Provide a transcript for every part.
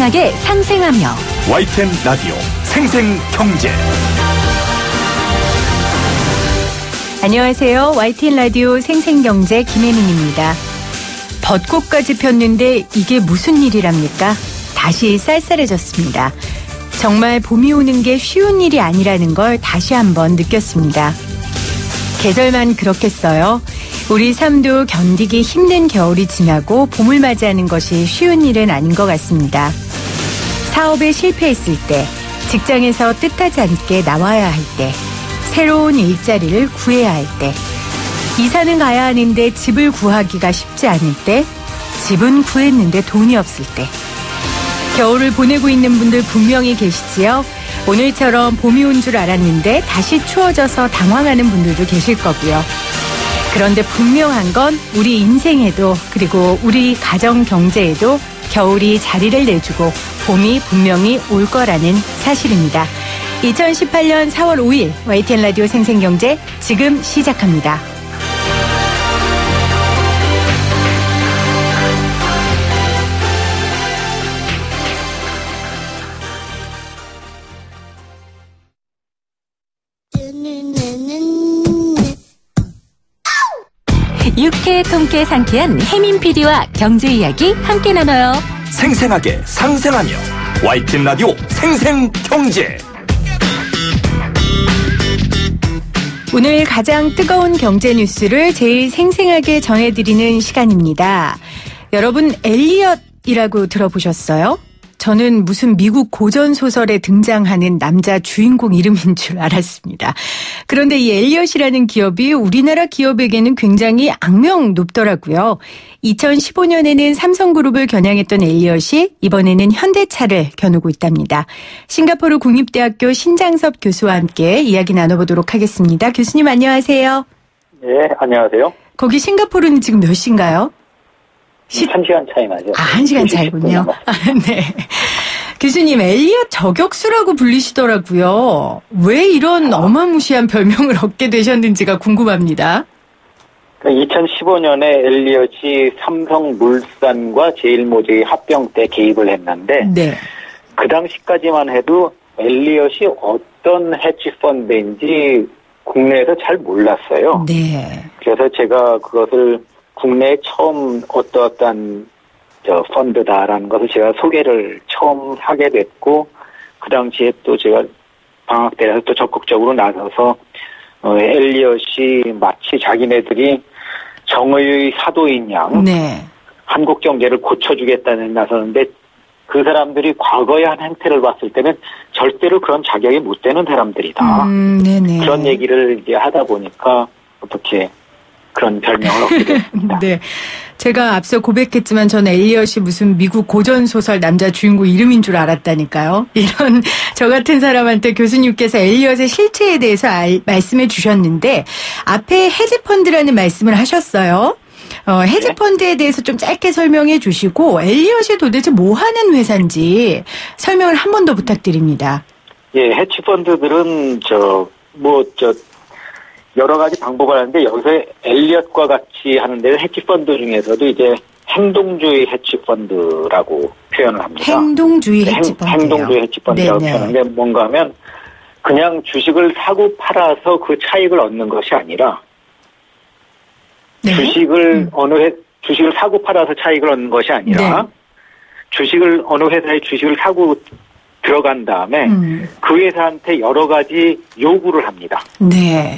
생생하게 상생하며 YTN 라디오 생생경제. 안녕하세요. YTN 라디오 생생경제 김혜민입니다. 벚꽃까지 폈는데 이게 무슨 일이랍니까? 다시 쌀쌀해졌습니다. 정말 봄이 오는 게 쉬운 일이 아니라는 걸 다시 한번 느꼈습니다. 계절만 그렇겠어요. 우리 삶도 견디기 힘든 겨울이 지나고 봄을 맞이하는 것이 쉬운 일은 아닌 것 같습니다. 사업에 실패했을 때, 직장에서 뜻하지 않게 나와야 할 때, 새로운 일자리를 구해야 할 때, 이사는 가야 하는데 집을 구하기가 쉽지 않을 때, 집은 구했는데 돈이 없을 때, 겨울을 보내고 있는 분들 분명히 계시지요? 오늘처럼 봄이 온 줄 알았는데 다시 추워져서 당황하는 분들도 계실 거고요. 그런데 분명한 건 우리 인생에도 그리고 우리 가정 경제에도 겨울이 자리를 내주고 봄이 분명히 올 거라는 사실입니다. 2018년 4월 5일 YTN 라디오 생생경제 지금 시작합니다. 유쾌 통쾌 상쾌한 혜민 PD와 경제 이야기 함께 나눠요. 생생하게 상생하며 YTN 라디오 생생경제. 오늘 가장 뜨거운 경제 뉴스를 제일 생생하게 전해드리는 시간입니다. 여러분 엘리엇이라고 들어보셨어요? 저는 무슨 미국 고전 소설에 등장하는 남자 주인공 이름인 줄 알았습니다. 그런데 이 엘리엇이라는 기업이 우리나라 기업에게는 굉장히 악명 높더라고요. 2015년에는 삼성그룹을 겨냥했던 엘리엇이 이번에는 현대차를 겨누고 있답니다. 싱가포르 국립대학교 신장섭 교수와 함께 이야기 나눠보도록 하겠습니다. 교수님 안녕하세요. 네, 안녕하세요. 거기 싱가포르는 지금 몇 시인가요? 1시간 차이 나죠. 1시간 차이군요. 네. 교수님, 엘리엇 저격수라고 불리시더라고요. 왜 이런 어마무시한 별명을 얻게 되셨는지가 궁금합니다. 2015년에 엘리엇이 삼성물산과 제일모직의 합병 때 개입을 했는데 네. 그 당시까지만 해도 엘리엇이 어떤 헤지펀드인지 국내에서 잘 몰랐어요. 네. 그래서 제가 그것을 국내에 처음 어떠한 펀드다라는 것을 제가 소개를 처음 하게 됐고, 그 당시에 또 제가 방학 때라서 또 적극적으로 나서서 엘리엇이 마치 자기네들이 정의의 사도인 양 네. 한국 경제를 고쳐주겠다는 나서는데, 그 사람들이 과거의 한 행태를 봤을 때는 절대로 그런 자격이 못 되는 사람들이다. 네네. 그런 얘기를 이제 하다 보니까 어떻게 그런 별명을 얻게 됐습니다. 네. 제가 앞서 고백했지만 저는 엘리엇이 무슨 미국 고전소설 남자 주인공 이름인 줄 알았다니까요. 이런 저 같은 사람한테 교수님께서 엘리엇의 실체에 대해서 말씀해 주셨는데 앞에 헤지펀드라는 말씀을 하셨어요. 헤지펀드에 대해서 좀 짧게 설명해 주시고 엘리엇이 도대체 뭐 하는 회사인지 설명을 한 번 더 부탁드립니다. 예, 헤지펀드들은 여러 가지 방법을 하는데 여기서 엘리엇과 같이 하는 데는 헤지펀드 중에서도 이제 행동주의 헤지펀드라고 표현을 합니다. 행동주의 헤지펀드. 행동주의 헤지펀드라고 표현하는데 뭔가 하면 그냥 주식을 사고 팔아서 그 차익을 얻는 것이 아니라 네? 주식을 사고 팔아서 차익을 얻는 것이 아니라 네. 어느 회사에 주식을 사고 들어간 다음에 그 회사한테 여러 가지 요구를 합니다. 네.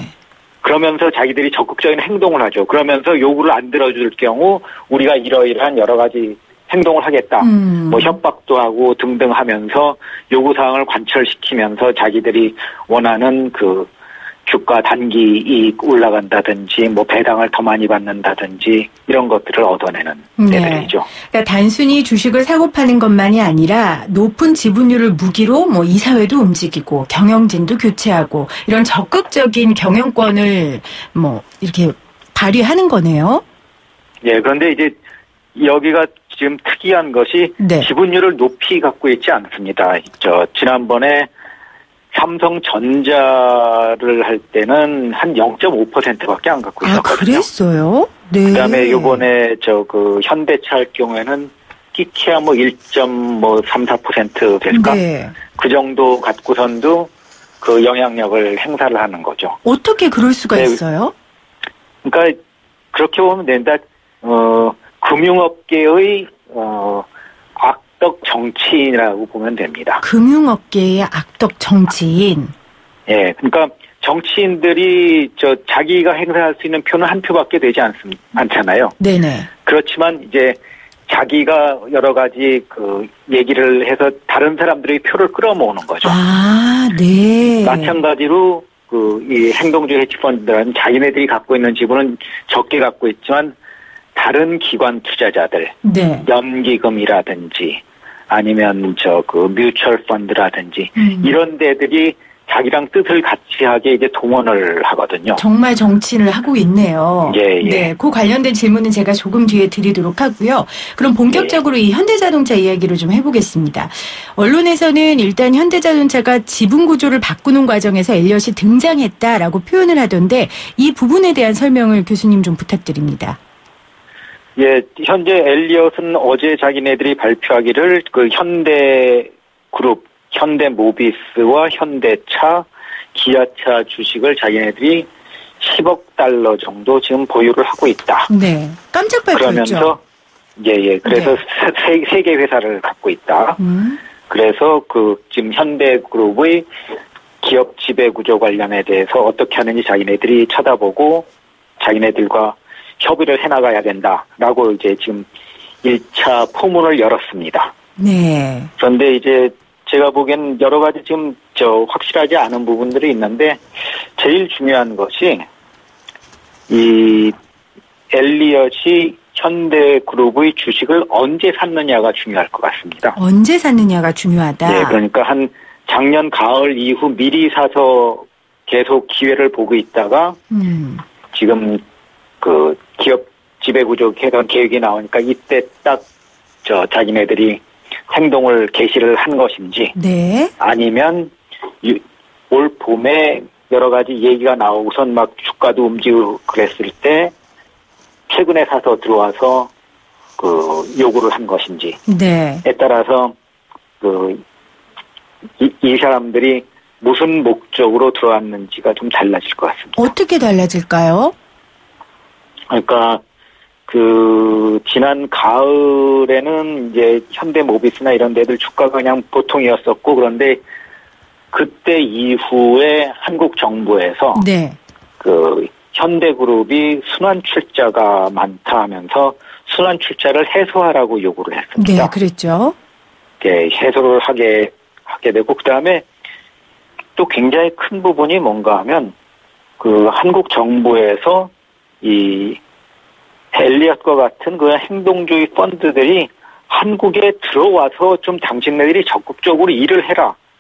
그러면서 자기들이 적극적인 행동을 하죠. 그러면서 요구를 안 들어줄 경우 우리가 이러이러한 여러 가지 행동을 하겠다. 협박도 하고 등등 하면서 요구사항을 관철시키면서 자기들이 원하는 그 주가 단기 이익 올라간다든지 배당을 더 많이 받는다든지 이런 것들을 얻어내는 데들이죠. 그러니까 단순히 주식을 사고 파는 것만이 아니라 높은 지분율을 무기로 이사회도 움직이고 경영진도 교체하고 이런 적극적인 경영권을 이렇게 발휘하는 거네요. 예, 그런데 이제 여기가 지금 특이한 것이 네. 지분율을 높이 갖고 있지 않습니다. 지난번에 삼성전자를 할 때는 한 0.5%밖에 안 갖고 있었거든요. 그랬어요? 네. 그다음에 이번에 현대차 할 경우에는 끼케야 1.34% 될까? 네. 그 정도 갖고선도 그 영향력을 행사를 하는 거죠. 어떻게 그럴 수가 네. 있어요? 그러니까 그렇게 보면 된다. 금융업계의 악덕 정치인이라고 보면 됩니다. 금융업계의 악덕 정치인. 예, 그러니까 정치인들이 자기가 행사할 수 있는 표는 한 표밖에 되지 않잖아요. 네네. 그렇지만 이제 자기가 여러 가지 그 얘기를 해서 다른 사람들의 표를 끌어모으는 거죠. 아, 네. 마찬가지로 이 행동주의 헤지펀드는 자기네들이 갖고 있는 지분은 적게 갖고 있지만 다른 기관 투자자들, 네. 연기금이라든지 아니면 뮤추얼 펀드라든지 이런 데들이 자기랑 뜻을 같이 하게 이제 동원을 하거든요. 정말 정치를 하고 있네요. 예, 예. 네, 그 관련된 질문은 제가 조금 뒤에 드리도록 하고요. 그럼 본격적으로 이 현대자동차 이야기를 좀 해보겠습니다. 언론에서는 일단 현대자동차가 지분 구조를 바꾸는 과정에서 엘리엇이 등장했다라고 표현을 하던데 이 부분에 대한 설명을 교수님 좀 부탁드립니다. 예, 현재 엘리엇은 어제 자기네들이 발표하기를 그 현대그룹, 현대모비스와 현대차, 기아차 주식을 자기네들이 10억 달러 정도 지금 보유를 하고 있다. 네, 깜짝 발표였죠. 그러면서 예, 그래서 네. 세 개 회사를 갖고 있다. 그래서 지금 현대그룹의 기업 지배 구조 관련에 대해서 어떻게 하는지 자기네들이 쳐다보고 자기네들과 협의를 해나가야 된다라고 이제 지금 1차 포문을 열었습니다. 네. 그런데 이제 제가 보기엔 여러 가지 지금 확실하지 않은 부분들이 있는데 제일 중요한 것이 이 엘리엇이 현대그룹의 주식을 언제 샀느냐가 중요할 것 같습니다. 언제 샀느냐가 중요하다. 네, 그러니까 한 작년 가을 이후 미리 사서 계속 기회를 보고 있다가 지금 그 기업 지배구조 개선 계획이 나오니까 이때 딱 자기네들이 행동을 개시를 한 것인지, 네. 아니면 올 봄에 여러 가지 얘기가 나오고선 막 주가도 움직이고 그랬을 때 최근에 사서 들어와서 요구를 한 것인지에 네. 따라서 이 사람들이 무슨 목적으로 들어왔는지가 좀 달라질 것 같습니다. 어떻게 달라질까요? 그러니까 지난 가을에는 이제 현대모비스나 이런 데들 주가가 그냥 보통이었었고 그런데 그때 이후에 한국 정부에서 네. 현대그룹이 순환출자가 많다 하면서 순환출자를 해소하라고 요구를 했습니다. 네, 그랬죠. 네, 해소를 하게 되고 그다음에 또 굉장히 큰 부분이 뭔가 하면 한국 정부에서 이 엘리엇과 같은 행동주의 펀드들이 한국에 들어와서 좀 당신네들이 적극적으로 일을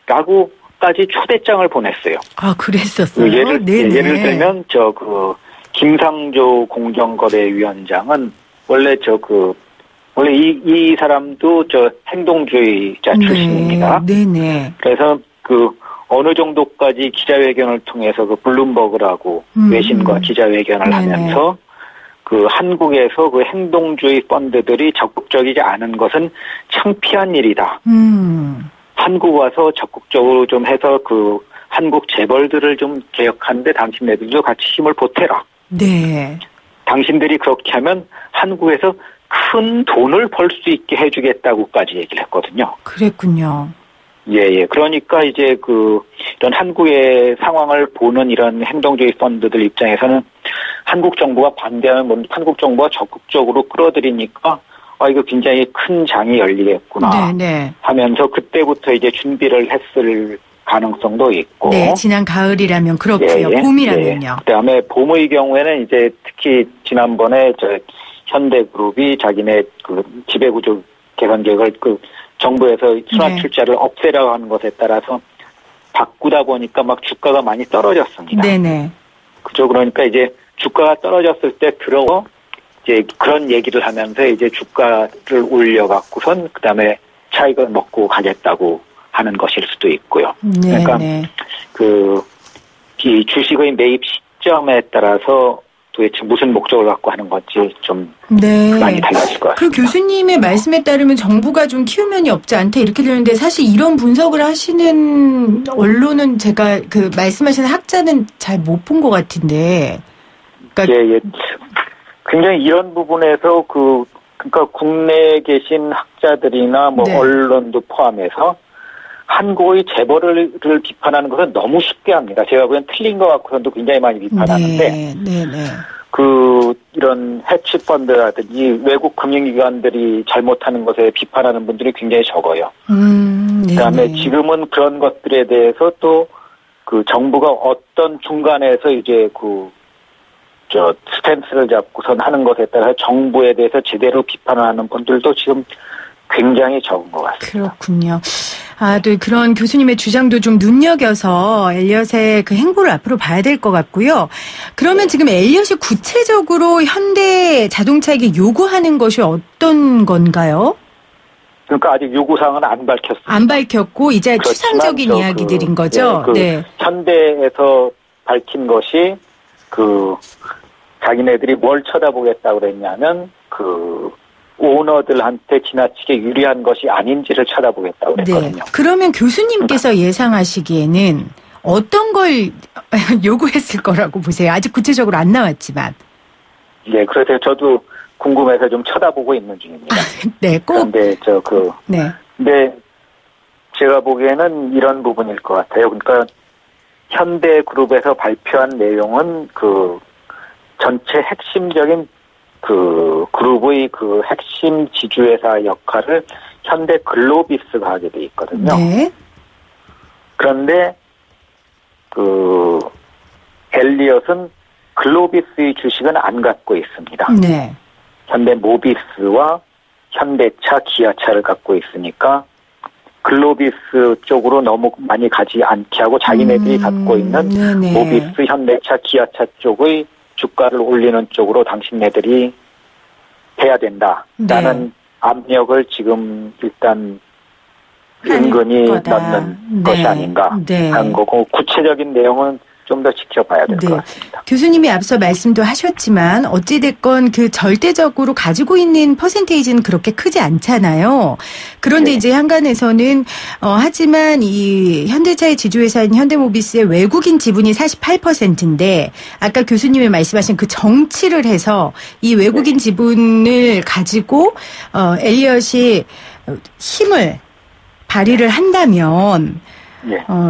해라라고까지 초대장을 보냈어요. 아, 그랬었어요? 예를 들면 김상조 공정거래위원장은 원래 원래 이 사람도 행동주의자 출신입니다. 네네. 그래서 어느 정도까지 기자회견을 통해서 블룸버그라고 외신과 기자회견을 네네. 하면서 한국에서 행동주의 펀드들이 적극적이지 않은 것은 창피한 일이다. 한국 와서 적극적으로 좀 해서 한국 재벌들을 좀 개혁하는데 당신네들도 같이 힘을 보태라. 네. 당신들이 그렇게 하면 한국에서 큰 돈을 벌 수 있게 해주겠다고까지 얘기를 했거든요. 그랬군요. 예. 그러니까 이제 이런 한국의 상황을 보는 이런 행동주의 펀드들 입장에서는 한국 정부가 반대하면 한국 정부가 적극적으로 끌어들이니까 이거 굉장히 큰 장이 열리겠구나 네네. 하면서 그때부터 이제 준비를 했을 가능성도 있고. 네, 지난 가을이라면 그렇고요. 예, 봄이라면요. 예. 그다음에 봄의 경우에는 이제 특히 지난번에 현대그룹이 자기네 지배구조 개선 계획을 정부에서 순환출자를 네. 없애라고 하는 것에 따라서 바꾸다 보니까 막 주가가 많이 떨어졌습니다. 네네. 그죠. 그러니까 이제 주가가 떨어졌을 때 이제 그런 얘기를 하면서 이제 주가를 올려갖고선 그 다음에 차익을 먹고 가겠다고 하는 것일 수도 있고요. 네네. 그러니까 이 주식의 매입 시점에 따라서 도대체 무슨 목적을 갖고 하는 건지 좀 네. 많이 달라질 것 같습니다. 그 교수님의 말씀에 따르면 정부가 좀 키우면이 없지 않다 이렇게 되는데 사실 이런 분석을 하시는 언론은 제가 그 말씀하시는 학자는 잘 못 본 것 같은데. 그러니까 예. 굉장히 이런 부분에서 그러니까 국내에 계신 학자들이나 뭐 네. 언론도 포함해서 한국의 재벌을 비판하는 것은 너무 쉽게 합니다. 제가 보기엔 틀린 것 같고서도 굉장히 많이 비판하는데 네. 이런 해치펀드라든지 외국 금융기관들이 잘못하는 것에 비판하는 분들이 굉장히 적어요. 그다음에 지금은 그런 것들에 대해서 또 그 정부가 어떤 중간에서 이제 스탠스를 잡고선 하는 것에 따라 정부에 대해서 제대로 비판하는 분들도 지금 굉장히 적은 것 같습니다. 그렇군요. 또 그런 교수님의 주장도 좀 눈여겨서 엘리엇의 그 행보를 앞으로 봐야 될 것 같고요. 그러면 지금 엘리엇이 구체적으로 현대 자동차에게 요구하는 것이 어떤 건가요? 그러니까 아직 요구사항은 안 밝혔습니다. 안 밝혔고 이제 추상적인 이야기들인 거죠? 네. 현대에서 밝힌 것이 자기네들이 뭘 쳐다보겠다고 그랬냐면 오너들한테 지나치게 유리한 것이 아닌지를 쳐다보겠다고 그랬거든요. 네. 그러면 교수님께서 예상하시기에는 어떤 걸 요구했을 거라고 보세요? 아직 구체적으로 안 나왔지만. 네, 그래서 저도 궁금해서 좀 쳐다보고 있는 중입니다. 네, 꼭. 그런데 근데 제가 보기에는 이런 부분일 것 같아요. 그러니까 현대그룹에서 발표한 내용은 전체 핵심적인 그룹의 핵심 지주회사 역할을 현대 글로비스가 하게 돼 있거든요. 네. 그런데 엘리엇은 글로비스의 주식은 안 갖고 있습니다. 네. 현대 모비스와 현대차, 기아차를 갖고 있으니까 글로비스 쪽으로 너무 많이 가지 않게 하고 자기네들이 갖고 있는 네네. 모비스, 현대차, 기아차 쪽의 주가를 올리는 쪽으로 당신네들이 해야 된다라는 네. 압력을 지금 일단 은근히 넣는 것이 아닌가 하는 거고 구체적인 내용은 좀 더 지켜봐야 될 것 같습니다. 교수님이 앞서 말씀도 하셨지만 어찌됐건 절대적으로 가지고 있는 퍼센테이지는 그렇게 크지 않잖아요. 그런데 이제 한간에서는 하지만 이 현대차의 지주회사인 현대모비스의 외국인 지분이 48%인데 아까 교수님이 말씀하신 그 정치를 해서 이 외국인 지분을 가지고 엘리엇이 힘을 발휘를 한다면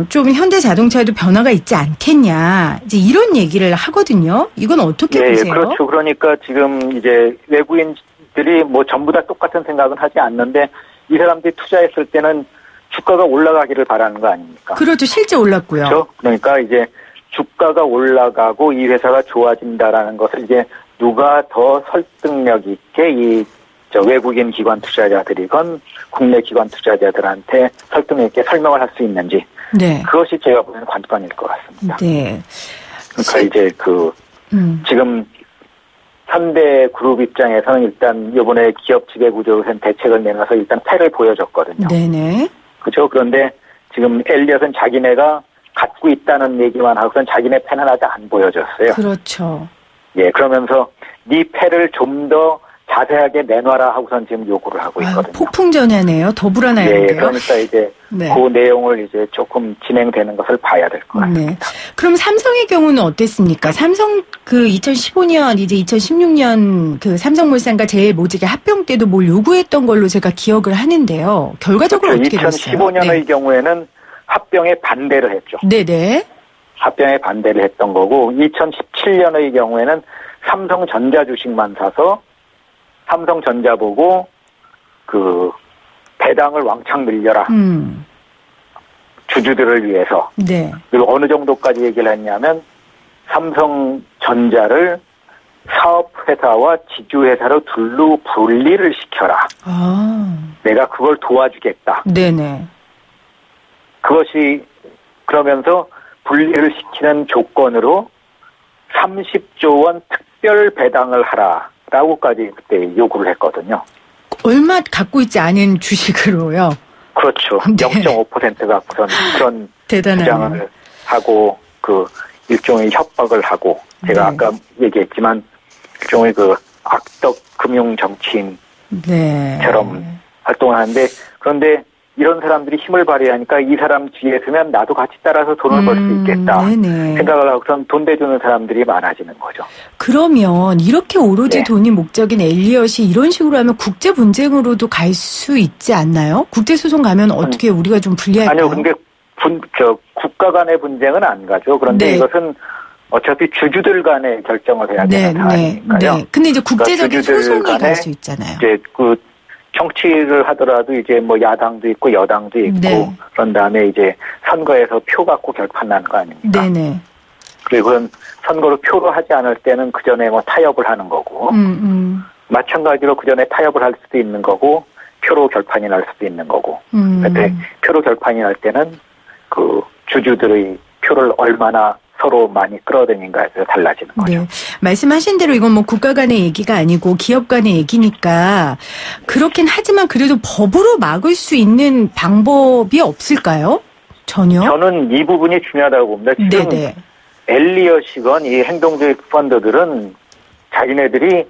좀 현대 자동차에도 변화가 있지 않겠냐. 이제 이런 얘기를 하거든요. 이건 어떻게 보세요? 그렇죠. 그러니까 지금 이제 외국인들이 뭐 전부 다 똑같은 생각은 하지 않는데 이 사람들이 투자했을 때는 주가가 올라가기를 바라는 거 아닙니까? 그렇죠. 실제 올랐고요. 그렇죠. 그러니까 이제 주가가 올라가고 이 회사가 좋아진다라는 것을 이제 누가 더 설득력 있게 외국인 기관 투자자들이건 국내 기관 투자자들한테 설득력 있게 설명을 할 수 있는지 그것이 제가 보는 관건일 것 같습니다. 네. 그러니까 이제 지금 현대그룹 입장에서는 일단 이번에 기업 지배구조선 대책을 내놔서 일단 패를 보여줬거든요. 네네. 그렇죠. 그런데 지금 엘리엇은 자기네가 갖고 있다는 얘기만 하고선 자기네 패는 아직 안 보여줬어요. 그렇죠. 예, 그러면서 네 패를 좀 더 자세하게 내놔라 하고선 지금 요구를 하고 있거든요. 폭풍전야네요. 더 불안해요. 예, 그러니까 이제 그 내용을 이제 조금 진행되는 것을 봐야 될 것 같습니다. 네. 그럼 삼성의 경우는 어땠습니까? 삼성 2015년 이제 2016년 삼성물산과 제일모직의 합병 때도 뭘 요구했던 걸로 제가 기억을 하는데요. 결과적으로 어떻게 됐어요? 2015년의 경우에는 합병에 반대를 했죠. 네네. 합병에 반대를 했던 거고 2017년의 경우에는 삼성전자 주식만 사서 삼성전자 보고 배당을 왕창 늘려라. 주주들을 위해서. 네. 그리고 어느 정도까지 얘기를 했냐면 삼성전자를 사업회사와 지주회사로 둘로 분리를 시켜라. 내가 그걸 도와주겠다. 네네. 그것이 그러면서 분리를 시키는 조건으로 30조 원 특별 배당을 하라라고까지 그때 요구를 했거든요. 얼마 갖고 있지 않은 주식으로요? 그렇죠. 네. 0.5% 갖고선 그런 대단하네요. 주장을 하고 일종의 협박을 하고 제가 아까 얘기했지만 일종의 그 악덕 금융 정치인처럼 활동을 하는데, 그런데 이런 사람들이 힘을 발휘하니까 이 사람 뒤에 서면 나도 같이 따라서 돈을 벌 수 있겠다 생각을 하고선 돈 대주는 사람들이 많아지는 거죠. 그러면 이렇게 오로지 돈이 목적인 엘리엇이 이런 식으로 하면 국제 분쟁으로도 갈 수 있지 않나요? 국제 소송 가면 어떻게 우리가 좀 불리할까요? 아니요, 근데 국가 간의 분쟁은 안 가죠. 그런데 이것은 어차피 주주들 간의 결정을 해야 되는 사안이니까요. 근데 이제 국제적인 소송이 갈 수 있잖아요. 이제 그 정치를 하더라도 이제 뭐 야당도 있고 여당도 있고 그런 다음에 이제 선거에서 표 갖고 결판나는 거 아닙니까? 네네. 그리고 선거로 표로 하지 않을 때는 그 전에 뭐 타협을 하는 거고, 마찬가지로 그 전에 타협을 할 수도 있는 거고, 표로 결판이 날 수도 있는 거고. 근데 표로 결판이 날 때는 그 주주들의 표를 얼마나 서로 많이 끌어들이는가에 따라 달라지는 거죠. 네. 말씀하신 대로 이건 뭐 국가 간의 얘기가 아니고 기업 간의 얘기니까 그렇긴 하지만 그래도 법으로 막을 수 있는 방법이 없을까요? 전혀? 저는 이 부분이 중요하다고 봅니다. 지금 엘리엇이건 이 행동주의 펀드들은 자기네들이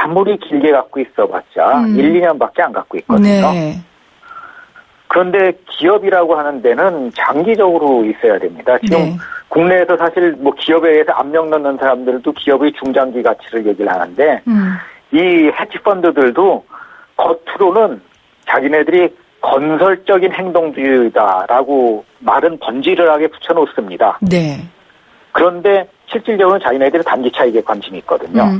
아무리 길게 갖고 있어봤자 1, 2년밖에 안 갖고 있거든요. 네. 그런데 기업이라고 하는 데는 장기적으로 있어야 됩니다. 지금 국내에서 사실 뭐 기업에 의해서 압력 넣는 사람들도 기업의 중장기 가치를 얘기를 하는데 이 헤지펀드들도 겉으로는 자기네들이 건설적인 행동주의다라고 말은 번지르르하게 붙여놓습니다. 네. 그런데 실질적으로는 자기네들이 단기 차익에 관심이 있거든요.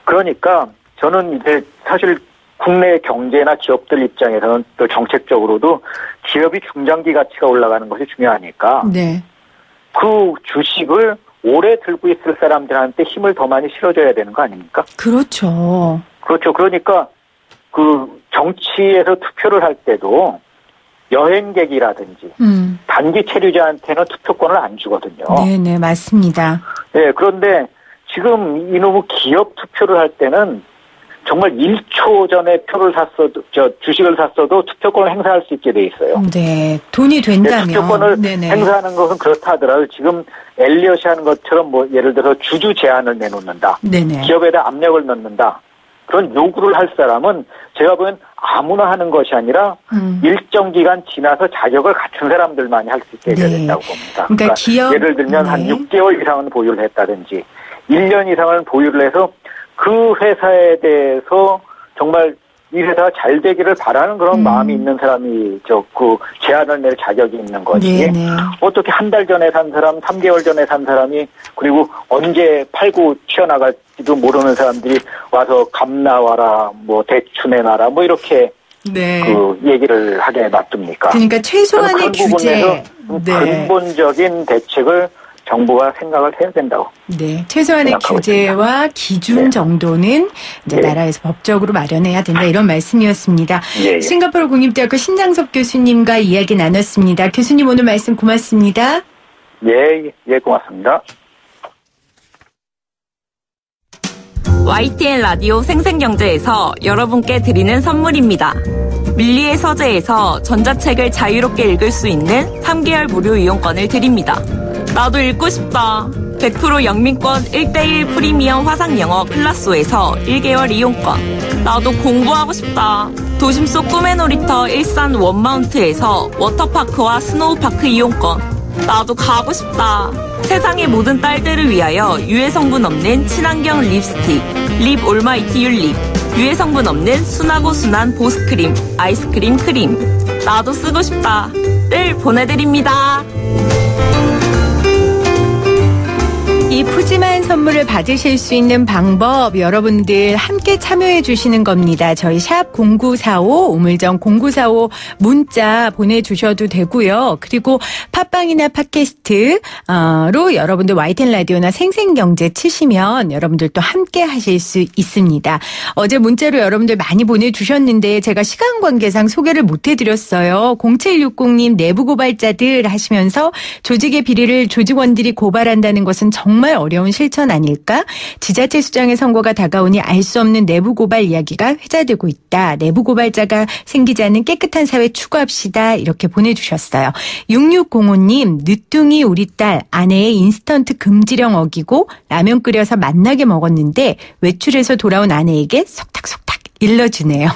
그러니까 저는 이제 사실 국내 경제나 기업들 입장에서는 또 정책적으로도 기업이 중장기 가치가 올라가는 것이 중요하니까 그 주식을 오래 들고 있을 사람들한테 힘을 더 많이 실어줘야 되는 거 아닙니까? 그렇죠. 그렇죠. 그러니까 그 정치에서 투표를 할 때도 여행객이라든지 단기 체류자한테는 투표권을 안 주거든요. 네네, 맞습니다. 네, 그런데 지금 이놈의 기업 투표를 할 때는 정말 1초 전에 표를 샀어도, 주식을 샀어도 투표권을 행사할 수 있게 돼 있어요. 네. 돈이 된다면. 투표권을 행사하는 것은 그렇다 하더라도 지금 엘리엇이 하는 것처럼 뭐 예를 들어서 주주 제한을 내놓는다. 네네. 기업에다 압력을 넣는다. 그런 요구를 할 사람은 제가 보기엔 아무나 하는 것이 아니라 일정 기간 지나서 자격을 갖춘 사람들만이 할 수 있게 해야 된다고 봅니다. 그러니까 기업, 예를 들면 한 6개월 이상은 보유를 했다든지 1년 이상은 보유를 해서 그 회사에 대해서 정말 이 회사가 잘 되기를 바라는 그런 마음이 있는 사람이 그 제안을 낼 자격이 있는 거지. 어떻게 한 달 전에 산 사람, 3개월 전에 산 사람이 그리고 언제 팔고 튀어나갈지도 모르는 사람들이 와서 값 나와라, 뭐 대출 내놔라, 뭐 이렇게 그 얘기를 하게 놔둡니까? 그러니까 최소한의 규제, 근본적인 대책을 정부가 생각을 해야 된다고. 네, 최소한의 규제와 기준 정도는 이제 나라에서 법적으로 마련해야 된다 이런 말씀이었습니다. 싱가포르 국립대학교 신장섭 교수님과 이야기 나눴습니다. 교수님 오늘 말씀 고맙습니다. 예, 고맙습니다. YTN 라디오 생생경제에서 여러분께 드리는 선물입니다. 밀리의 서재에서 전자책을 자유롭게 읽을 수 있는 3개월 무료 이용권을 드립니다. 나도 읽고 싶다. 100% 영민권 1:1 프리미엄 화상영어 클라소에서 1개월 이용권. 나도 공부하고 싶다. 도심 속 꿈의 놀이터 일산 원마운트에서 워터파크와 스노우파크 이용권. 나도 가고 싶다. 세상의 모든 딸들을 위하여 유해 성분 없는 친환경 립스틱 립 올마이티 율립. 유해 성분 없는 순하고 순한 보습크림 아이스크림 크림. 나도 쓰고 싶다. 늘 보내드립니다. 이 푸짐한 선물을 받으실 수 있는 방법 여러분들 함께 참여해 주시는 겁니다. 저희 샵 0945 우물정 0945 문자 보내주셔도 되고요. 그리고 팟빵이나 팟캐스트로 여러분들 YTN 라디오나 생생경제 치시면 여러분들 또 함께 하실 수 있습니다. 어제 문자로 여러분들 많이 보내주셨는데 제가 시간 관계상 소개를 못 해드렸어요. 0760님 내부 고발자들 하시면서 조직의 비리를 조직원들이 고발한다는 것은 정말 정말 어려운 실천 아닐까? 지자체 수장의 선거가 다가오니 알 수 없는 내부 고발 이야기가 회자되고 있다. 내부 고발자가 생기지 않는 깨끗한 사회 추구합시다. 이렇게 보내주셨어요. 6605님, 늦둥이 우리 딸 아내의 인스턴트 금지령 어기고 라면 끓여서 맛나게 먹었는데 외출해서 돌아온 아내에게 속닥속닥 일러주네요.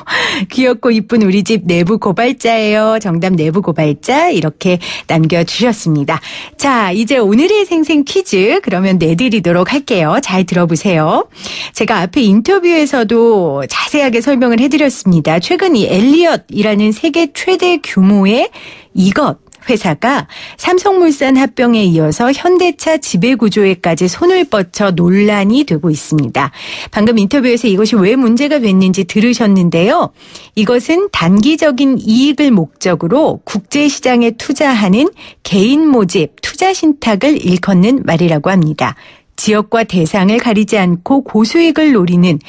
귀엽고 이쁜 우리 집 내부 고발자예요. 정답 내부 고발자 이렇게 남겨주셨습니다. 자, 이제 오늘의 생생 퀴즈 그러면 내드리도록 할게요. 잘 들어보세요. 제가 앞에 인터뷰에서도 자세하게 설명을 해드렸습니다. 최근 이 엘리엇이라는 세계 최대 규모의 이것 회사가 삼성물산 합병에 이어서 현대차 지배구조에까지 손을 뻗쳐 논란이 되고 있습니다. 방금 인터뷰에서 이것이 왜 문제가 됐는지 들으셨는데요. 이것은 단기적인 이익을 목적으로 국제시장에 투자하는 개인 모집, 투자 신탁을 일컫는 말이라고 합니다. 지역과 대상을 가리지 않고 고수익을 노리는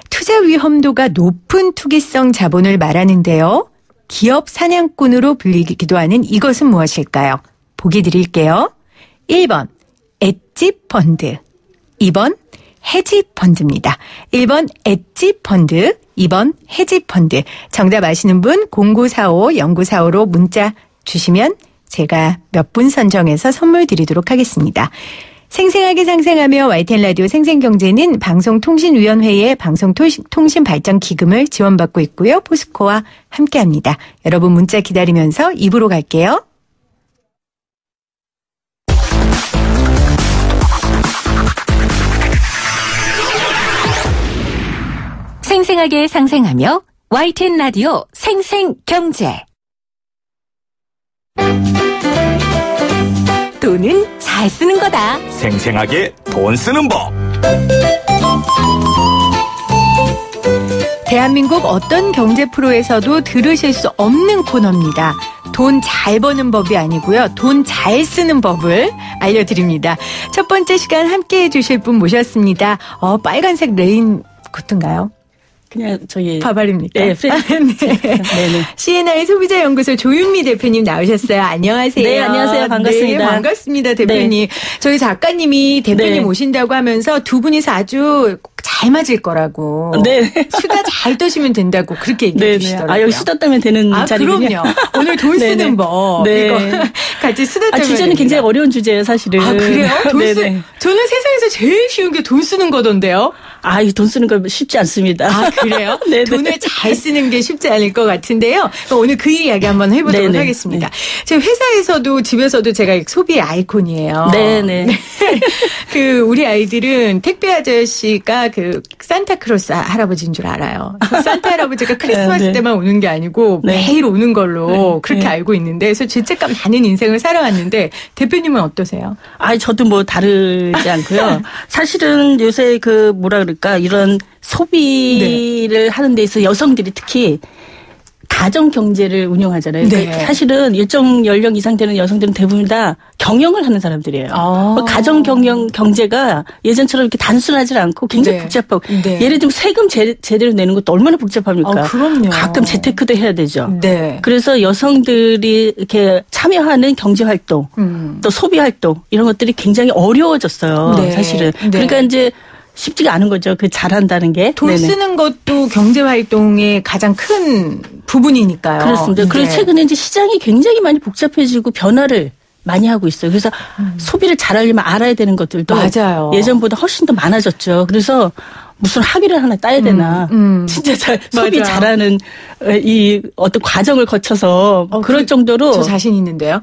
투자 위험도가 높은 투기성 자본을 말하는데요. 기업 사냥꾼으로 불리기도 하는 이것은 무엇일까요? 보기 드릴게요. 1번 엣지 펀드, 2번 헤지 펀드입니다. 1번 엣지 펀드, 2번 헤지 펀드. 정답 아시는 분 0945-0945로 문자 주시면 제가 몇 분 선정해서 선물 드리도록 하겠습니다. 생생하게 상생하며 YTN 라디오 생생경제는 방송통신위원회의 방송통신발전기금을 지원받고 있고요. 포스코와 함께합니다. 여러분 문자 기다리면서 2부로 갈게요. 생생하게 상생하며 YTN 라디오 생생경제. 돈은 잘 쓰는 거다. 생생하게 돈 쓰는 법. 대한민국 어떤 경제 프로에서도 들으실 수 없는 코너입니다. 돈 잘 버는 법이 아니고요. 돈 잘 쓰는 법을 알려드립니다. 첫 번째 시간 함께해 주실 분 모셨습니다. 빨간색 레인코트인가요? 그냥 저기 바바리입니까? 네, 프렌드. 네네. CNI 소비자연구소 조윤미 대표님 나오셨어요. 안녕하세요. 네, 안녕하세요. 반갑습니다. 네, 반갑습니다, 대표님. 네. 저희 작가님이 대표님 네. 오신다고 하면서 두 분이서 아주 잘 맞을 거라고. 네. 수다 잘 떠시면 된다고 그렇게 얘기해 주시더라고요. 여기 수다 따면 되는 자리군요. 그럼요. 오늘 돈 쓰는 법. 네. 이거 같이 수다 따면 주제는 굉장히 어려운 주제예요, 사실은. 그래요? 네네. 저는 세상에서 제일 쉬운 게 돈 쓰는 거던데요. 이 돈 쓰는 거 쉽지 않습니다. 그래요? 네네. 돈을 잘 쓰는 게 쉽지 않을 것 같은데요. 오늘 그 이야기 한번 해보도록 네네. 하겠습니다. 제 회사에서도 집에서도 제가 소비의 아이콘이에요. 네네. 우리 아이들은 택배 아저씨가 산타크로스 할아버지인 줄 알아요. 산타 할아버지가 크리스마스 네. 때만 오는 게 아니고 네. 매일 오는 걸로 그렇게 네. 알고 있는데, 그래서 죄책감 많은 인생을 살아왔는데 대표님은 어떠세요? 저도 뭐 다르지 않고요. 사실은 요새 이런 소비를 하는 데 있어서 여성들이 특히 가정 경제를 운영하잖아요. 네. 그러니까 사실은 일정 연령 이상 되는 여성들은 대부분 다 경영을 하는 사람들이에요. 가정 경제가 예전처럼 이렇게 단순하지 않고 굉장히 네. 복잡하고 네. 예를 들면 세금 제대로 내는 것도 얼마나 복잡합니까? 그럼요. 가끔 재테크도 해야 되죠. 네. 그래서 여성들이 이렇게 참여하는 경제 활동, 또 소비 활동 이런 것들이 굉장히 어려워졌어요. 네. 사실은. 네. 그러니까 이제 쉽지가 않은 거죠. 잘한다는 게. 돈 네네. 쓰는 것도 경제 활동의 가장 큰 부분이니까요. 그렇습니다. 그리고 최근에 이제 시장이 굉장히 많이 복잡해지고 변화를 많이 하고 있어요. 그래서 소비를 잘하려면 알아야 되는 것들도 맞아요. 예전보다 훨씬 더 많아졌죠. 그래서 무슨 학위를 하나 따야 되나. 진짜 소비 맞아요. 잘하는 이 어떤 과정을 거쳐서 그럴 정도로. 저 자신 있는데요.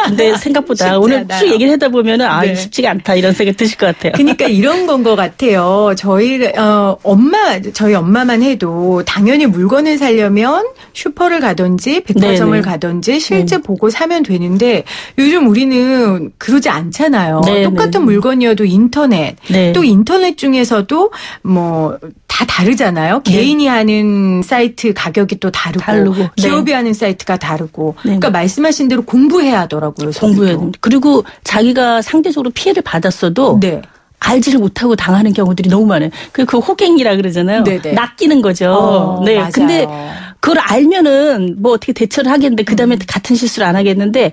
근데 생각보다 오늘 쭉 얘기를 하다 보면은 네. 쉽지가 않다 이런 생각이 드실 것 같아요. 그러니까 이런 건 것 같아요. 저희 엄마만 해도 당연히 물건을 사려면 슈퍼를 가든지 백화점을 네네. 가든지 실제 보고 사면 되는데 요즘 우리는 그러지 않잖아요. 네네. 똑같은 물건이어도 인터넷, 네. 또 인터넷 중에서도 다 다르잖아요. 네. 개인이 하는 사이트 가격이 또 다르고 기업이 네. 하는 사이트가 다르고. 네. 그러니까 말씀하신 대로 공부해야 하더라고요. 공부해야 됩니다. 그리고 자기가 상대적으로 피해를 받았어도 네. 알지를 못하고 당하는 경우들이 너무 많아요. 그 호갱이라 그러잖아요. 네네. 낚이는 거죠. 네. 맞아요. 근데 그걸 알면은 뭐 어떻게 대처를 하겠는데 그다음에 같은 실수를 안 하겠는데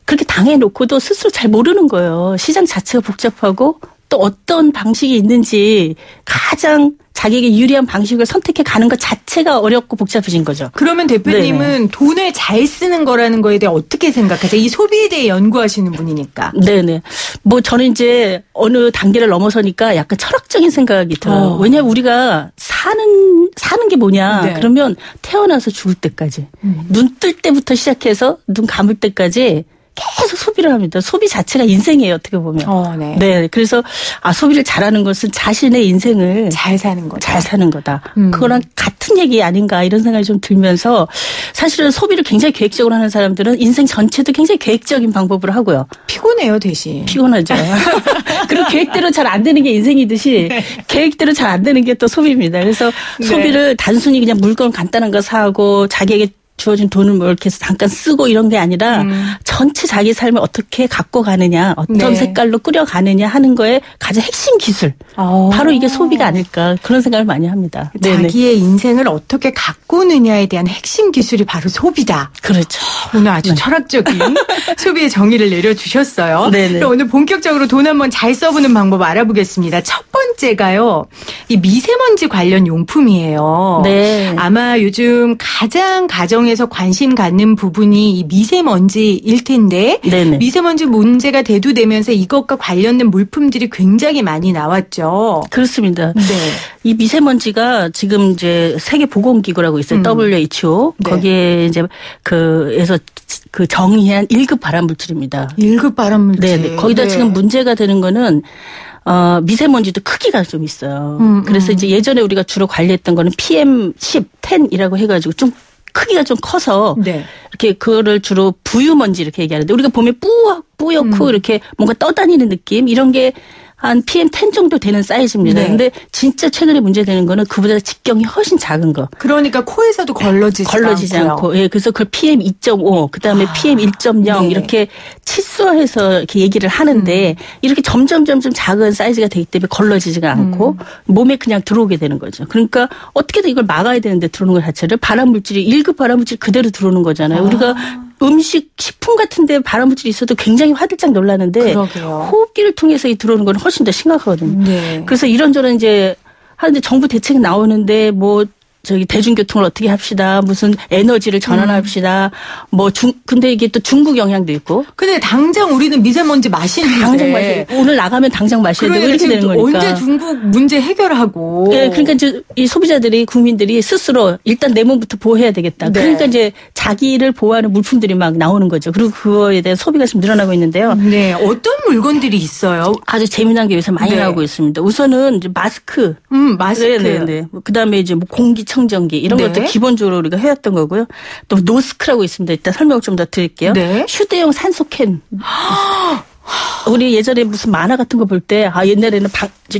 그렇게 당해놓고도 스스로 잘 모르는 거예요. 시장 자체가 복잡하고 또 어떤 방식이 있는지 가장 자기에게 유리한 방식을 선택해 가는 것 자체가 어렵고 복잡해진 거죠. 그러면 대표님은 네네. 돈을 잘 쓰는 거라는 거에 대해 어떻게 생각하세요? 이 소비에 대해 연구하시는 분이니까. 네네. 뭐 저는 이제 어느 단계를 넘어서니까 약간 철학적인 생각이 들어요. 왜냐하면 우리가 사는 게 뭐냐. 네. 그러면 태어나서 죽을 때까지 눈 뜰 때부터 시작해서 눈 감을 때까지 계속 소비를 합니다. 소비 자체가 인생이에요, 어떻게 보면. 네. 네. 그래서, 소비를 잘하는 것은 자신의 인생을 잘 사는 거다. 잘 사는 거다. 그거랑 같은 얘기 아닌가 이런 생각이 좀 들면서 사실은 소비를 굉장히 계획적으로 하는 사람들은 인생 전체도 굉장히 계획적인 방법으로 하고요. 피곤해요, 대신. 피곤하죠. 그리고 계획대로 잘 안 되는 게 인생이듯이 네. 계획대로 잘 안 되는 게 또 소비입니다. 그래서 소비를 단순히 그냥 물건 간단한 거 사고 자기에게 주어진 돈을 뭐 이렇게 해서 잠깐 쓰고 이런 게 아니라 전체 자기 삶을 어떻게 갖고 가느냐, 어떤 네. 색깔로 꾸려가느냐 하는 거에 가장 핵심 기술. 바로 이게 소비가 아닐까 그런 생각을 많이 합니다. 자기의 네네. 인생을 어떻게 가꾸느냐에 대한 핵심 기술이 바로 소비다. 그렇죠. 오늘 아주 네. 철학적인 소비의 정의를 내려주셨어요. 네네. 그럼 오늘 본격적으로 돈 한번 잘 써보는 방법 알아보겠습니다. 첫 번째가요. 이 미세먼지 관련 용품이에요. 네. 아마 요즘 가장 가정에서 관심 갖는 부분이 이 미세먼지일 텐데 네네. 미세먼지 문제가 대두되면서 이것과 관련된 물품들이 굉장히 많이 나왔죠. 그렇습니다. 네. 이 미세먼지가 지금 이제 세계보건기구라고 있어요. WHO. 네. 거기에 이제 그에서 그 정의한 1급 발암물질입니다. 1급 발암물질. 네. 거기다 네. 지금 문제가 되는 거는 미세먼지도 크기가 좀 있어요. 그래서 이제 예전에 우리가 주로 관리했던 거는 PM10, 10이라고 해가지고 좀 크기가 좀 커서 네. 이렇게 그거를 주로 부유먼지 이렇게 얘기하는데 우리가 보면 뿌옇고 이렇게 뭔가 떠다니는 느낌 이런 게 한 PM10 정도 되는 사이즈입니다. 그런데 네. 진짜 최근에 문제되는 거는 그보다 직경이 훨씬 작은 거. 그러니까 코에서도 걸러지지 않고. 예, 그래서 그걸 PM2.5 그다음에 PM1.0 네. 이렇게 치수화해서 이렇게 얘기를 하는데 이렇게 점점 작은 사이즈가 되기 때문에 걸러지지가 않고 몸에 그냥 들어오게 되는 거죠. 그러니까 어떻게든 이걸 막아야 되는데 들어오는 것 자체를 발암물질이 1급 발암물질 그대로 들어오는 거잖아요. 우리가 음식, 식품 같은 데 발암물질이 있어도 굉장히 화들짝 놀라는데 그러게요. 호흡기를 통해서 들어오는 건 훨씬 더 심각하거든요. 네. 그래서 이런저런 이제 하는데 정부 대책이 나오는데 뭐 저기 대중교통을 어떻게 합시다. 무슨 에너지를 전환합시다. 근데 이게 또 중국 영향도 있고. 근데 당장 우리는 미세먼지 마시는데. 당장 마셔야 돼. 오늘 나가면 당장 마셔야 되고 이렇게 되는 거니까. 언제 중국 문제 해결하고. 네, 그러니까 이제 이 소비자들이 국민들이 스스로 일단 내 몸부터 보호해야 되겠다. 네. 그러니까 이제 자기를 보호하는 물품들이 막 나오는 거죠. 그리고 그거에 대한 소비가 좀 늘어나고 있는데요. 네, 어떤 물건들이 있어요? 아주 재미난 게 요새 많이 나오고 있습니다. 우선은 이제 마스크. 마스크. 네. 그다음에 이제 뭐 공기청정기 이런 것도 기본적으로 우리가 해왔던 거고요. 또 노스크라고 있습니다. 일단 설명을 좀 더 드릴게요. 네. 휴대용 산소캔. 우리 예전에 무슨 만화 같은 거 볼 때 옛날에는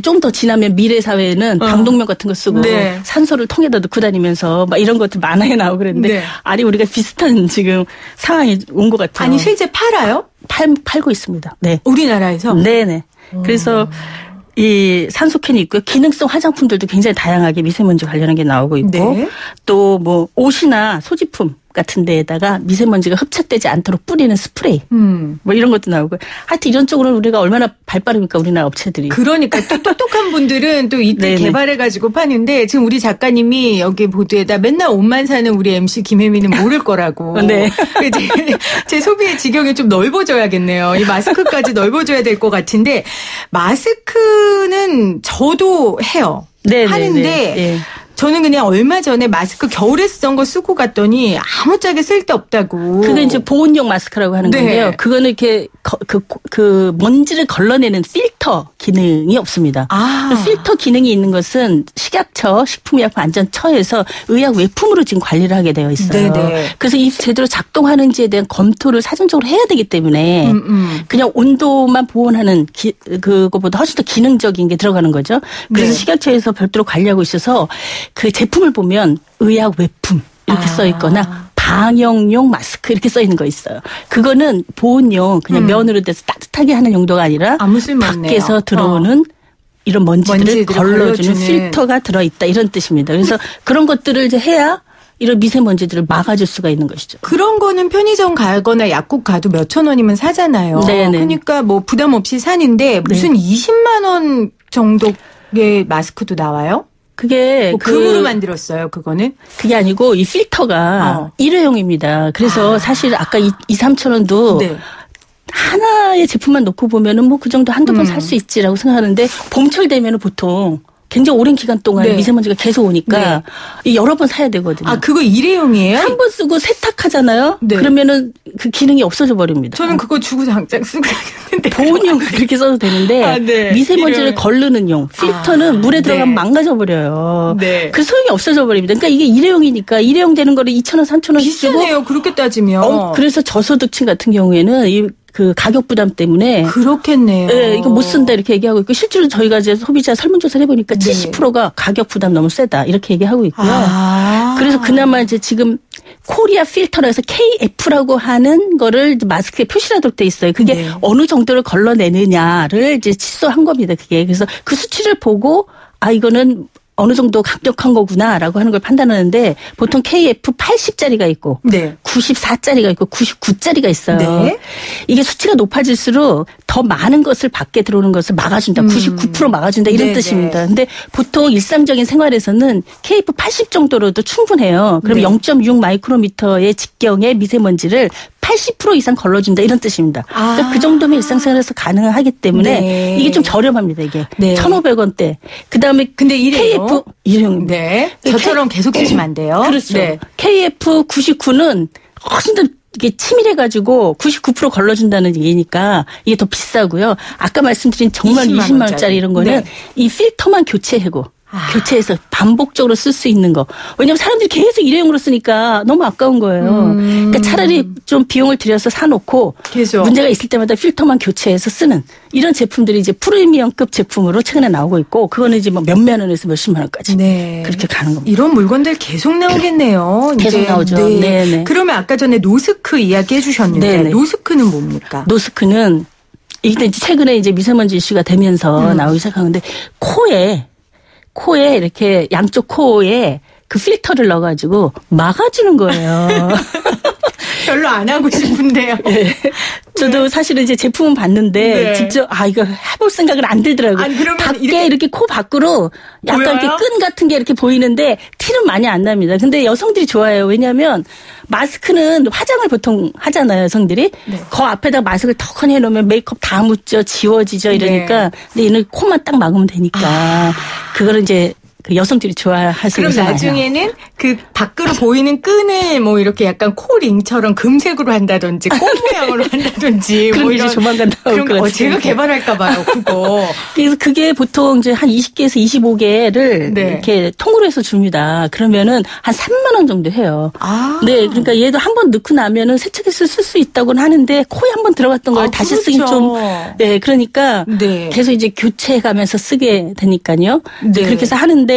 좀 더 지나면 미래 사회에는 방독면 같은 거 쓰고 네. 산소를 통에다 넣고 다니면서 막 이런 것들 만화에 나오고 그랬는데 네. 아니 우리가 비슷한 지금 상황이 온 것 같아요. 아니 실제 팔아요? 팔고 있습니다. 네. 우리나라에서? 네네. 그래서 이 산소캔이 있고요. 기능성 화장품들도 굉장히 다양하게 미세먼지 관련한 게 나오고 있고 네. 또 뭐 옷이나 소지품 같은 데에다가 미세먼지가 흡착되지 않도록 뿌리는 스프레이 뭐 이런 것도 나오고 하여튼 이런 쪽으로는 우리가 얼마나 발빠릅니까 우리나라 업체들이. 그러니까 또 똑똑한 분들은 또 이때 개발해가지고 파는데 지금 우리 작가님이 여기 보도에다 맨날 옷만 사는 우리 MC 김혜미는 모를 거라고. 네. 제 소비의 지경이 좀 넓어져야겠네요. 이 마스크까지 넓어져야 될 것 같은데 마스크는 저도 해요. 네. 하는데 네. 저는 그냥 얼마 전에 마스크 겨울에 쓰던 거 쓰고 갔더니 아무짝에 쓸데없다고. 그게 이제 보온용 마스크라고 하는 건데요. 그거는 이렇게 그 먼지를 걸러내는 필터 기능이 없습니다. 필터 기능이 있는 것은 식약처 식품의약품안전처에서 의약 외품으로 지금 관리를 하게 되어 있어요. 네네. 그래서 이 제대로 작동하는지에 대한 검토를 사전적으로 해야 되기 때문에 그냥 온도만 보온하는 그거보다 훨씬 더 기능적인 게 들어가는 거죠. 그래서 식약처에서 별도로 관리하고 있어서 그 제품을 보면 의약 외품 이렇게 써 있거나 방역용 마스크 이렇게 써 있는 거 있어요. 그거는 보온용 그냥 면으로 돼서 따뜻하게 하는 용도가 아니라 밖에서 들어오는 이런 먼지들을 걸러주는 필터가 들어있다 이런 뜻입니다. 그래서 그런 것들을 이제 해야 이런 미세먼지들을 막아줄 수가 있는 것이죠. 그런 거는 편의점 가거나 약국 가도 몇천 원이면 사잖아요. 네네. 그러니까 뭐 부담 없이 사는데 무슨 20만 원 정도의 마스크도 나와요? 그게 뭐 금으로 만들었어요. 그거는 그게 아니고 이 필터가 일회용입니다. 그래서 사실 아까 2-3천 원도 네. 하나의 제품만 놓고 보면은 뭐 그 정도 한두 번 살 수 있지라고 생각하는데 봄철 되면은 보통 굉장히 오랜 기간 동안 네. 미세먼지가 계속 오니까 네. 여러 번 사야 되거든요. 아, 그거 일회용이에요? 한 번 쓰고 세탁하잖아요. 네. 그러면은 그 기능이 없어져 버립니다. 저는 그거 주고 당장 쓰고 다녔는데. 보온용 그렇게 써도 되는데 네. 미세먼지를 일회용. 걸르는 용. 필터는 물에 들어가면 망가져 버려요. 네. 그 소용이 없어져 버립니다. 그러니까 이게 일회용이니까 일회용 되는 거를 2,000원, 3,000원 비싸네요. 그렇게 따지면. 그래서 저소득층 같은 경우에는 그 가격 부담 때문에 그렇겠네요. 네, 이거 못 쓴다 이렇게 얘기하고 있고 실제로 저희가 이제 소비자 설문조사를 해보니까 네. 70%가 가격 부담 너무 세다 이렇게 얘기하고 있고요. 그래서 그나마 이제 지금 코리아 필터라서 KF라고 하는 거를 마스크에 표시라도 돼 있어요. 그게 네. 어느 정도를 걸러내느냐를 이제 치수한 겁니다. 그게 그래서 그 수치를 보고 이거는 어느 정도 강력한 거구나라고 하는 걸 판단하는데 보통 KF 80짜리가 있고 네. 94짜리가 있고 99짜리가 있어요. 네. 이게 수치가 높아질수록 더 많은 것을 밖에 들어오는 것을 막아준다. 99% 막아준다 이런 뜻입니다. 근데 보통 일상적인 생활에서는 KF 80 정도로도 충분해요. 그럼 네. 0.6 마이크로미터의 직경의 미세먼지를 80% 이상 걸러준다 이런 뜻입니다. 그러니까 그 정도면 일상생활에서 가능하기 때문에 네. 이게 좀 저렴합니다. 이게 네. 1,500원대. 그다음에 근데 KF 일회용입니다. 네. 저처럼 계속 쓰시면 안 돼요. 그렇죠. 네. KF 99는 훨씬 더 이게 치밀해가지고 99% 걸러준다는 얘기니까 이게 더 비싸고요. 아까 말씀드린 정말 20만 원짜리 이런 거는 네. 이 필터만 교체하고 교체해서 반복적으로 쓸 수 있는 거. 왜냐하면 사람들이 계속 일회용으로 쓰니까 너무 아까운 거예요. 그러니까 차라리 좀 비용을 들여서 사놓고 계속. 문제가 있을 때마다 필터만 교체해서 쓰는 이런 제품들이 이제 프리미엄급 제품으로 최근에 나오고 있고 그거는 이제 뭐 몇만 원에서 몇십만 원까지 네. 그렇게 가는 겁니다. 이런 물건들 계속 나오겠네요. 계속 나오죠. 네. 네네. 그러면 아까 전에 노스크 이야기 해주셨는데 네네. 노스크는 뭡니까? 노스크는 이게 이제 최근에 이제 미세먼지 이슈가 되면서 나오기 시작하는데 코에 이렇게 양쪽 코에 그 필터를 넣어가지고 막아주는 거예요. 별로 안 하고 싶은데요. 네. 저도 사실은 이제 제품은 봤는데 네. 직접 이거 해볼 생각은 안 들더라고요. 밖에 이렇게 코 밖으로 약간 보여요? 이렇게 끈 같은 게 이렇게 보이는데 티는 많이 안 납니다. 근데 여성들이 좋아해요. 왜냐하면 마스크는 화장을 보통 하잖아요. 여성들이. 네. 그 앞에다 마스크를 턱하니 해놓으면 메이크업 다 묻죠. 지워지죠. 이러니까. 네. 근데 얘는 코만 딱 막으면 되니까. 그거를 이제 그 여성들이 좋아할 수 있는 그럼 나중에는 그 밖으로 보이는 끈을 뭐 이렇게 약간 코링처럼 금색으로 한다든지 꽃 모양으로 한다든지 그런 뭐 이런 조만간 나올 것 같아요. 제가 개발할까 봐요. 그거. 그래서 그게 보통 이제 한 20개에서 25개를 네. 이렇게 통으로 해서 줍니다. 그러면은 한 3만 원 정도 해요. 네, 그러니까 얘도 한 번 넣고 나면은 세척해서 쓸 수 있다고는 하는데 코에 한 번 들어갔던 걸 다시 그렇죠. 쓰긴 좀 네, 그러니까 네. 계속 이제 교체해가면서 쓰게 되니까요. 네. 그렇게 해서 하는데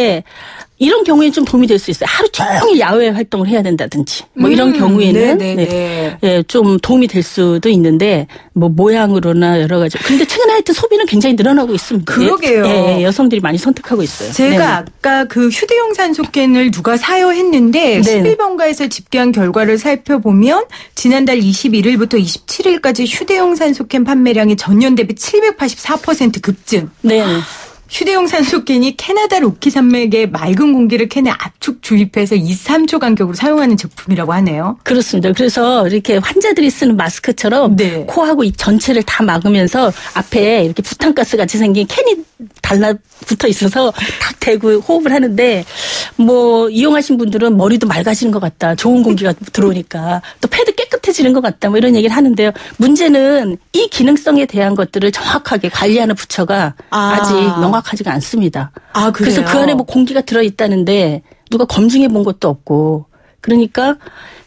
이런 경우에 좀 도움이 될 수 있어요. 하루 종일 야외 활동을 해야 된다든지 뭐 이런 경우에는 네, 좀 도움이 될 수도 있는데 뭐 모양으로나 여러 가지. 그런데 최근에 하여튼 소비는 굉장히 늘어나고 있습니다. 그러게요. 네, 여성들이 많이 선택하고 있어요. 제가 아까 그 휴대용 산소캔을 누가 사요 했는데 11번가에서 집계한 결과를 살펴보면 지난달 21일부터 27일까지 휴대용 산소캔 판매량이 전년 대비 784% 급증. 네. 휴대용 산소캔이 캐나다 로키 산맥의 맑은 공기를 캔에 압축 주입해서 2-3초 간격으로 사용하는 제품이라고 하네요. 그렇습니다. 그래서 이렇게 환자들이 쓰는 마스크처럼 네. 코하고 이 전체를 다 막으면서 앞에 이렇게 부탄가스 같이 생긴 캔이 달라붙어 있어서 탁 대고 호흡을 하는데 뭐 이용하신 분들은 머리도 맑아지는 것 같다. 좋은 공기가 들어오니까 또 폐도 깨끗해지는 것 같다. 뭐 이런 얘기를 하는데요. 문제는 이 기능성에 대한 것들을 정확하게 관리하는 부처가 아직 명확하지가 않습니다. 그래서 그 안에 뭐 공기가 들어있다는데 누가 검증해 본 것도 없고 그러니까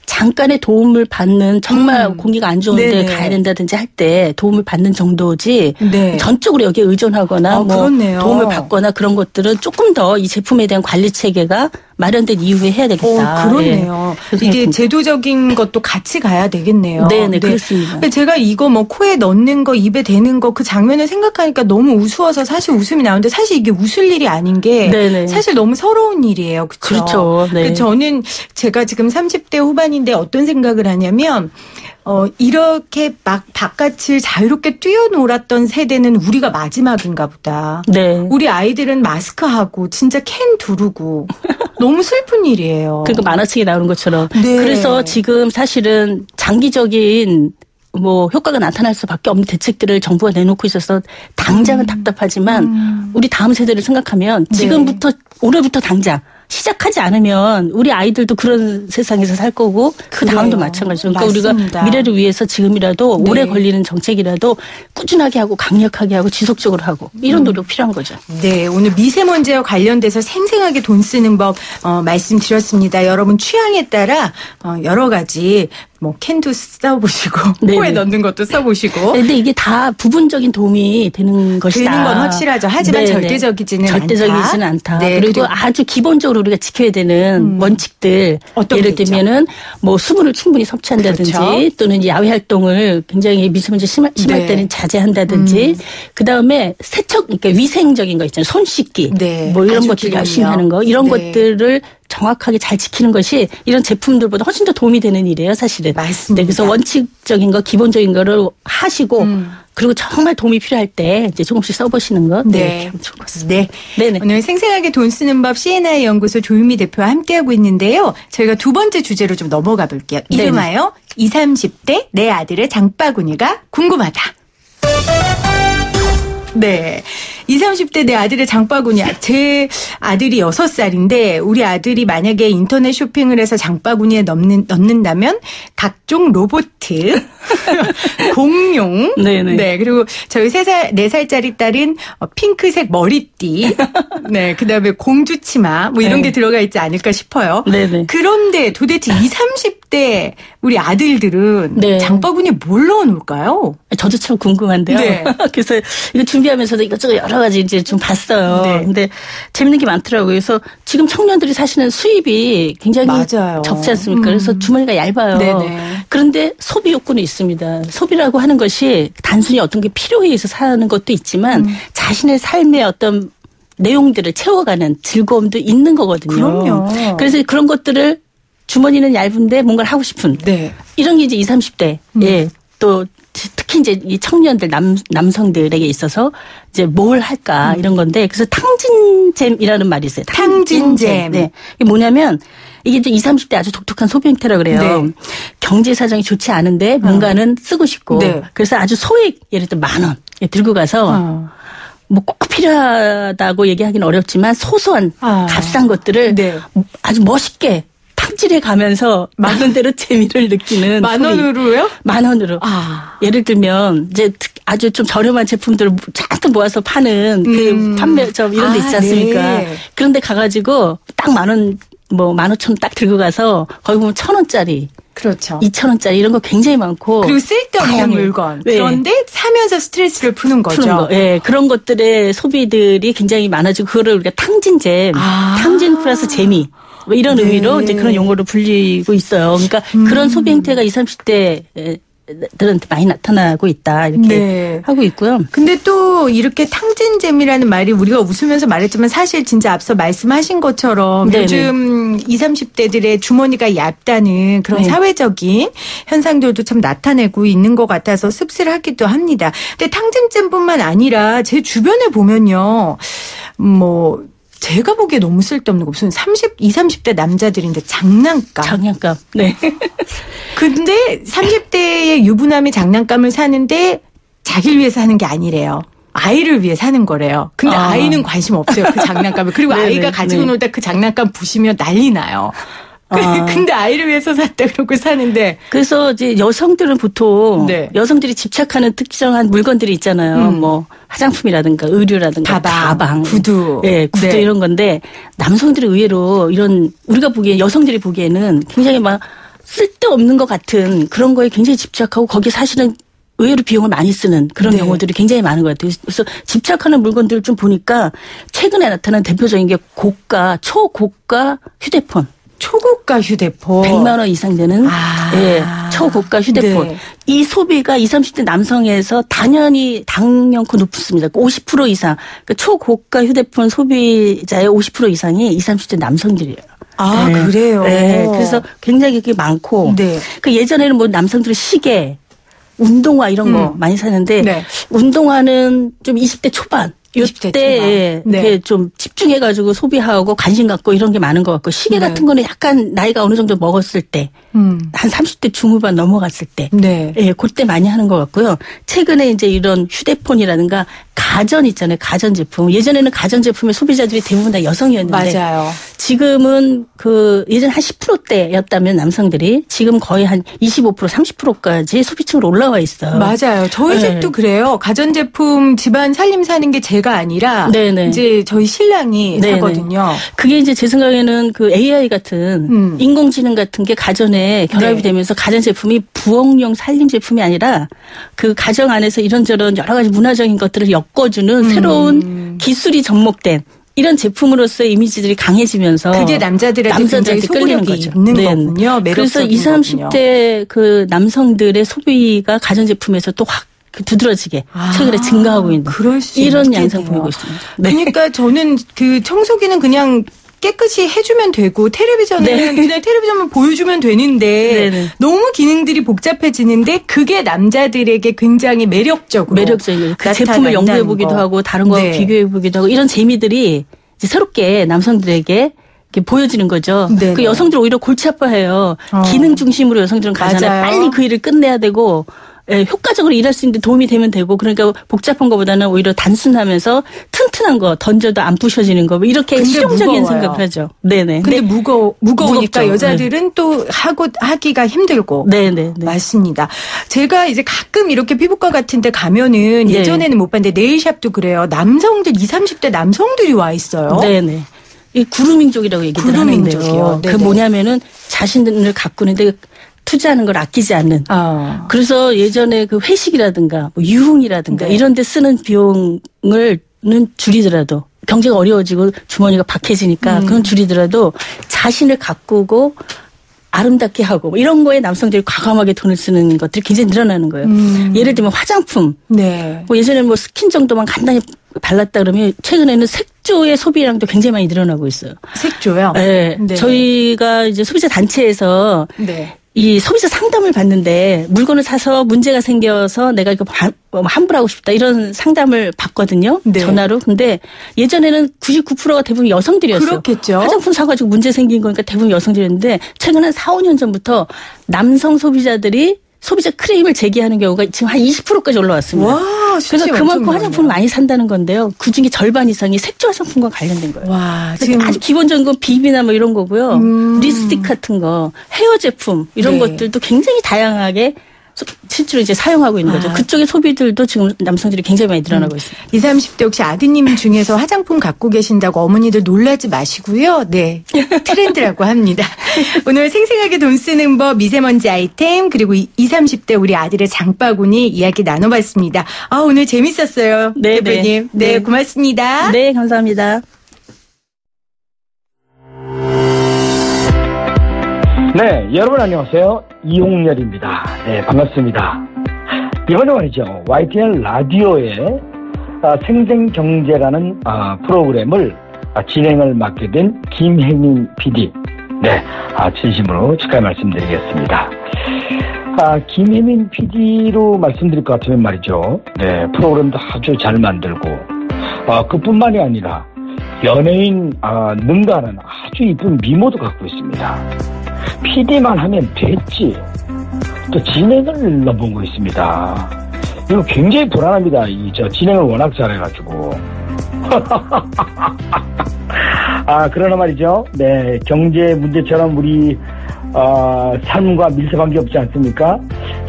잠깐의 도움을 받는 정말 공기가 안 좋은데 네네. 가야 된다든지 할 때 도움을 받는 정도지 네. 전적으로 여기에 의존하거나 뭐 도움을 받거나 그런 것들은 조금 더 이 제품에 대한 관리 체계가 마련된 이후에 해야 되겠다. 그렇네요. 예. 이게 제도적인 것도 같이 가야 되겠네요. 네네, 그렇습니다. 제가 이거 뭐 코에 넣는 거, 입에 대는 거 그 장면을 생각하니까 너무 우스워서 사실 웃음이 나오는데 사실 이게 웃을 일이 아닌 게 네네. 사실 너무 서러운 일이에요. 그렇죠. 네. 저는 제가 지금 30대 후반인데 어떤 생각을 하냐면 이렇게 막 바깥을 자유롭게 뛰어놀았던 세대는 우리가 마지막인가 보다. 네. 우리 아이들은 마스크하고 진짜 캔 두르고 너무 슬픈 일이에요. 그러니까 만화책에 나오는 것처럼. 네. 그래서 지금 사실은 장기적인 뭐 효과가 나타날 수밖에 없는 대책들을 정부가 내놓고 있어서 당장은 답답하지만 우리 다음 세대를 생각하면 지금부터 올해부터 당장 시작하지 않으면 우리 아이들도 그런 세상에서 살 거고 그 다음도 마찬가지죠. 그러니까 맞습니다. 우리가 미래를 위해서 지금이라도 오래 걸리는 정책이라도 꾸준하게 하고 강력하게 하고 지속적으로 하고 이런 노력 필요한 거죠. 네, 오늘 미세먼지와 관련돼서 생생하게 돈 쓰는 법 말씀드렸습니다. 여러분 취향에 따라 여러 가지 뭐 캔도 써보시고 네네. 코에 넣는 것도 써보시고. 근데 이게 다 부분적인 도움이 되는 것이다. 되는 건 확실하죠. 하지만 네네. 절대적이지는 않다. 네, 그리고 아주 기본적으로 우리가 지켜야 되는 원칙들. 예를 들면은 뭐 수분을 충분히 섭취한다든지 그렇죠. 또는 야외 활동을 굉장히 미세먼지 심할 때는 자제한다든지 그다음에 세척 그러니까 위생적인 거 있잖아요. 손 씻기. 네. 뭐 이런 아주 것들 중요해요. 열심히 하는 거 이런 것들을 정확하게 잘 지키는 것이 이런 제품들보다 훨씬 더 도움이 되는 일이에요, 사실은. 맞습니다. 네, 그래서 원칙적인 거, 기본적인 거를 하시고 그리고 정말 도움이 필요할 때 이제 조금씩 써보시는 거 네, 좋을 것 같습니다. 네. 네네. 오늘 생생하게 돈 쓰는 법 CNI 연구소 조유미 대표와 함께하고 있는데요. 저희가 두 번째 주제로 좀 넘어가 볼게요. 이름하여 20, 30대 내 아들의 장바구니가 궁금하다. 네. 20, 30대 내 아들의 장바구니. 제 아들이 6살인데 우리 아들이 만약에 인터넷 쇼핑을 해서 장바구니에 넣는다면 각종 로봇, 공룡. 네네. 네. 그리고 저희 4살짜리 딸은 핑크색 머리띠. 네. 그 다음에 공주 치마. 뭐 이런 게 들어가 있지 않을까 싶어요. 네네. 그런데 도대체 20, 30대 우리 아들들은 장바구니에 뭘 넣어놓을까요? 저도 참 궁금한데요. 네. 그래서 이거 준비하면서도 이것저것 여러 가지 이제 좀 봤어요. 네. 근데 재밌는 게 많더라고요. 그래서 지금 청년들이 사시는 수입이 굉장히 맞아요. 적지 않습니까? 그래서 주머니가 얇아요. 네네. 그런데 소비 욕구는 있습니다. 소비라고 하는 것이 단순히 어떤 게 필요해 있어 사는 것도 있지만 자신의 삶의 어떤 내용들을 채워가는 즐거움도 있는 거거든요. 그럼요. 그래서 그런 것들을 주머니는 얇은데 뭔가를 하고 싶은 이런 게 이제 20, 30대 또 특히 이제 이 청년들 남성들에게 있어서 이제 뭘 할까 이런 건데 그래서 탕진잼이라는 말이 있어요. 탕진잼. 네. 이게 뭐냐면 이게 이제 20, 30대 아주 독특한 소비 행태라 그래요. 네. 경제 사정이 좋지 않은데 뭔가는 쓰고 싶고 그래서 아주 소액 예를 들어 10,000원 들고 가서 뭐 꼭 필요하다고 얘기하기는 어렵지만 소소한 값싼 것들을 아주 멋있게 탕진해 가면서 10,000원대로 재미를 느끼는 10,000원으로요? 10,000원으로. 예를 들면 이제 아주 좀 저렴한 제품들을 잔뜩 모아서 파는 그 판매점 이런 데 있지 않습니까? 네. 그런 데 가가지고 딱 10,000원 뭐 15,000원 딱 들고 가서 거기 보면 1,000원짜리. 그렇죠. 2,000원짜리 이런 거 굉장히 많고. 그리고 쓸데없는 물건. 네. 그런데 사면서 스트레스를 푸는 거죠. 푸는 거. 네. 그런 것들의 소비들이 굉장히 많아지고 그거를 우리가 탕진잼, 탕진 플러스 재미. 뭐 이런 의미로 이제 그런 용어로 불리고 있어요. 그러니까 그런 소비 행태가 20, 30대 들한테 많이 나타나고 있다 이렇게 하고 있고요. 근데 또 이렇게 탕진잼이라는 말이 우리가 웃으면서 말했지만 사실 진짜 앞서 말씀하신 것처럼 요즘 20, 30대들의 주머니가 얇다는 그런 사회적인 현상들도 참 나타내고 있는 것 같아서 씁쓸하기도 합니다. 근데 탕진잼뿐만 아니라 제 주변에 보면요. 뭐 제가 보기에 너무 쓸데없는 거 무슨 20, 30대 남자들인데 장난감. 네. 근데 30대의 유부남이 장난감을 사는데 자기를 위해서 사는 게 아니래요. 아이를 위해 사는 거래요. 근데 아이는 관심 없어요. 그 장난감에. 그리고 아이가 가지고 놀다 그 장난감 부시면 난리 나요. 근데 아이를 위해서 샀다 그러고 사는데. 그래서 이제 여성들은 보통 여성들이 집착하는 특정한 물건들이 있잖아요. 뭐 화장품이라든가 의류라든가 가방, 구두. 네, 구두 이런 건데 남성들이 의외로 이런 우리가 보기에 여성들이 보기에는 굉장히 막 쓸데없는 것 같은 그런 거에 굉장히 집착하고 거기에 사실은 의외로 비용을 많이 쓰는 그런 네. 경우들이 굉장히 많은 것 같아요. 그래서 집착하는 물건들을 좀 보니까 최근에 나타난 대표적인 게 초고가 휴대폰. 초고가 휴대폰. 100만 원 이상 되는 예, 초고가 휴대폰. 네. 이 소비가 20, 30대 남성에서 당연코 높습니다. 50% 이상. 그러니까 초고가 휴대폰 소비자의 50% 이상이 20, 30대 남성들이에요. 아, 네. 그래요? 네. 그래서 굉장히 그게 많고. 네. 그 예전에는 뭐 남성들은 시계, 운동화 이런 거 많이 사는데 네. 운동화는 좀 20대 초반. 20대 이때 네. 좀 집중해가지고 소비하고 관심 갖고 이런 게 많은 것 같고 시계 네. 같은 거는 약간 나이가 어느 정도 먹었을 때 한 30대 중후반 넘어갔을 때 네. 예, 그때 많이 하는 것 같고요. 최근에 이제 이런 휴대폰이라든가 가전 있잖아요. 가전 제품. 예전에는 가전 제품의 소비자들이 대부분 다 여성이었는데 맞아요. 지금은 예전 한 10%대였다면 남성들이 지금 거의 한 25% 30%까지 소비층으로 올라와 있어요. 맞아요. 저희 네. 집도 그래요. 가전제품 집안 살림 사는 게 제가 아니라 네네. 이제 저희 신랑이 네네. 사거든요. 그게 이제 제 생각에는 그 AI 같은 인공지능 같은 게 가전에 결합이 네. 되면서 가전 제품이 부엌용 살림 제품이 아니라 그 가정 안에서 이런저런 여러 가지 문화적인 것들을 엮어주는 새로운 기술이 접목된 이런 제품으로서의 이미지들이 강해지면서 그게 남자들한테 굉장히 소구력이 있는 거군요. 그래서 매력적인 20, 30대 그 남성들의 소비가 가전 제품에서 또 확 두드러지게 최근에 증가하고 있는 그럴 수 이런 있겠네요. 양상 보이고 있습니다. 네. 그러니까 저는 그 청소기는 그냥 깨끗이 해주면 되고 텔레비전은 네. 그냥 텔레비전만 보여주면 되는데 네네. 너무 기능들이 복잡해지는데 그게 남자들에게 굉장히 매력적이에요. 그 제품을 연구해보기도 하고 다른 거 네. 비교해보기도 하고 이런 재미들이 이제 새롭게 남성들에게 이렇게 보여지는 거죠. 네네. 그 여성들 오히려 골치 아파해요. 기능 중심으로 여성들은 가잖아요. 맞아요. 빨리 그 일을 끝내야 되고 예, 효과적으로 일할 수 있는데 도움이 되면 되고 그러니까 복잡한 것보다는 오히려 단순하면서 튼튼한 거 던져도 안 부셔지는 거 이렇게 실용적인 무거워요. 생각을 하죠. 네네. 근데 무거우니까 무겁죠. 여자들은 네. 또 하기가 힘들고. 네네. 맞습니다. 제가 이제 가끔 이렇게 피부과 같은 데 가면은 네. 예전에는 못 봤는데 네일샵도 그래요. 남성들 20, 30대 남성들이 와 있어요. 네네. 이 구루민족이라고 얘기를 구루민족이요. 하는데요. 네네. 그 뭐냐면은 자신을 가꾸는데 투자하는 걸 아끼지 않는. 그래서 예전에 그 회식이라든가 뭐 유흥이라든가 네. 이런 데 쓰는 비용을는 줄이더라도 경제가 어려워지고 주머니가 박해지니까 그건 줄이더라도 자신을 가꾸고 아름답게 하고 뭐 이런 거에 남성들이 과감하게 돈을 쓰는 것들이 굉장히 늘어나는 거예요. 예를 들면 화장품. 네. 뭐 예전에는 뭐 스킨 정도만 간단히 발랐다 그러면 최근에는 색조의 소비량도 굉장히 많이 늘어나고 있어요. 색조요? 네. 네. 저희가 이제 소비자 단체에서 네. 이 소비자 상담을 받는데 물건을 사서 문제가 생겨서 내가 이거 환불하고 싶다 이런 상담을 받거든요. 네. 전화로. 근데 예전에는 99%가 대부분 여성들이었어요. 그렇겠죠. 화장품 사가지고 문제 생긴 거니까 대부분 여성들이었는데 최근 한 4, 5년 전부터 남성 소비자들이 소비자 크레임을 제기하는 경우가 지금 한 20%까지 올라왔습니다. 와, 그래서 그만큼 화장품을 많이 산다는 건데요. 그중에 절반 이상이 색조 화장품과 관련된 거예요. 와, 지금 아주 기본적인 건 비비나 뭐 이런 거고요. 립스틱 같은 거, 헤어 제품 이런 네. 것들도 굉장히 다양하게 실제로 이제 사용하고 있는 거죠. 그쪽의 소비들도 지금 남성들이 굉장히 많이 늘어나고 있습니다. 20, 30대 혹시 아드님 중에서 화장품 갖고 계신다고 어머니들 놀라지 마시고요. 네. 트렌드라고 합니다. 오늘 생생하게 돈 쓰는 법, 미세먼지 아이템, 그리고 20, 30대 우리 아들의 장바구니 이야기 나눠봤습니다. 오늘 재밌었어요. 네, 대표님. 네. 네, 고맙습니다. 네, 감사합니다. 네, 여러분 안녕하세요. 이홍렬입니다. 네, 반갑습니다. 이번에 말이죠. YTN 라디오에 생생경제라는 프로그램을 진행을 맡게 된 김혜민 PD. 네, 진심으로 축하의 말씀드리겠습니다. 김혜민 PD로 말씀드릴 것 같으면 말이죠. 네, 프로그램도 아주 잘 만들고, 그뿐만이 아니라 연예인 능가하는 아주 이쁜 미모도 갖고 있습니다. PD만 하면 됐지. 또 진행을 넘보고 있습니다. 이거 굉장히 불안합니다. 진행을 워낙 잘해가지고. 그러나 말이죠. 네, 경제 문제처럼 우리 삶과 밀접한 게 없지 않습니까?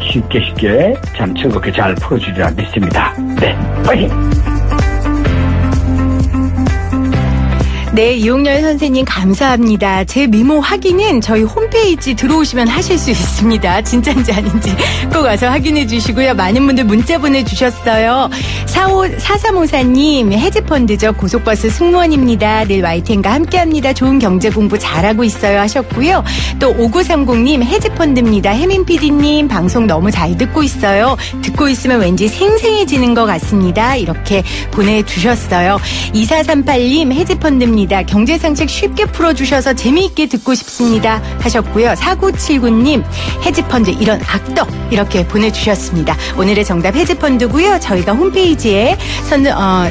쉽게 참 즐겁게 잘 풀어주리라 믿습니다. 네, 파이팅! 네, 이용렬 선생님 감사합니다. 제 미모 확인은 저희 홈페이지 들어오시면 하실 수 있습니다. 진짜인지 아닌지 꼭 와서 확인해 주시고요. 많은 분들 문자 보내주셨어요. 4354님 해지펀드죠. 고속버스 승무원입니다. 늘 YTN과 함께합니다. 좋은 경제 공부 잘하고 있어요 하셨고요. 또 5930님 해지펀드입니다. 혜민 PD님 방송 너무 잘 듣고 있어요. 듣고 있으면 왠지 생생해지는 것 같습니다. 이렇게 보내주셨어요. 2438님 해지펀드입니다. 경제상책 쉽게 풀어주셔서 재미있게 듣고 싶습니다 하셨고요. 4979님 해지펀드 이런 악덕 이렇게 보내주셨습니다. 오늘의 정답 해지펀드고요. 저희가 홈페이지에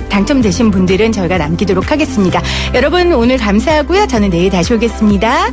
당첨되신 분들은 저희가 남기도록 하겠습니다. 여러분 오늘 감사하고요. 저는 내일 다시 오겠습니다.